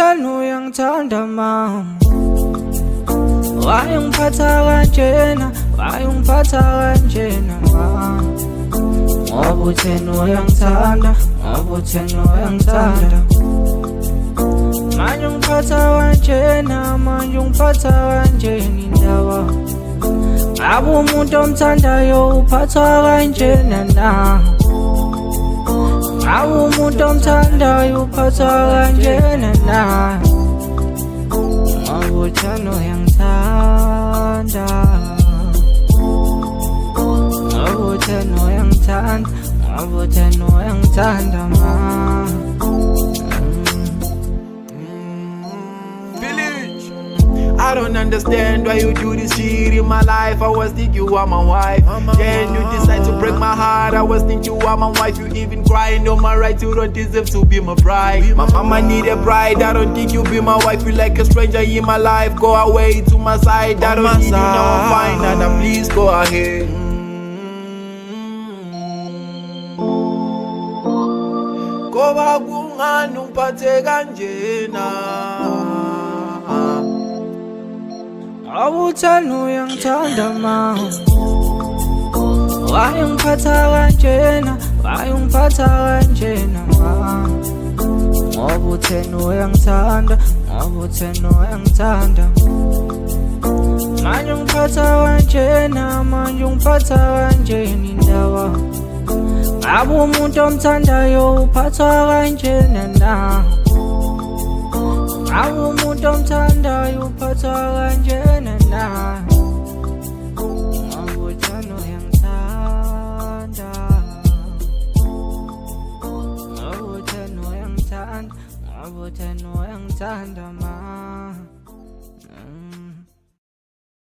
uthando uyangithanda mama, why ungiphatha kanjena, why ungiphatha kanjena mama, ngoba uthando uyangithanda, ngoba uthando uyangithanda. Manje ungiphatha kanjena, manje ungiphatha kanjena indaba, ngabe umuntu omthandayo uphathwa kanjena na, ngabe umuntu omthandayo uphathwa kanjena na, ngoba uthando uyangithanda, ngoba uthando uyangithanda, ngoba uthando uyangithanda ma. I don't understand why you do this shit in my life. I was think you are my wife. Then you decide to break my heart. I was think you are my wife. You even crying on my right. You don't deserve to be my bride. My mama need a bride. I don't think you be my wife. You like a stranger in my life. Go away to my side. I don't need you now. I'm fine. And please go ahead. Koba kungani ungiphathe kanjena, ngoba uthando uyangithanda mama, why ungiphatha kanjena, why ungiphatha kanjena mama, ngoba uthando uyangithanda, ngoba uthando uyangithanda. Manje ungiphatha kanjena, manje ungiphatha kanjena indaba, ngabe umuntu omthandayo uphathwa kanjena na, ngabe umuntu omthandayo uphathwa kanjena na, ngoba uthando uyangithanda, ngoba uthando uyangithanda, ngoba uthando uyangithanda ma.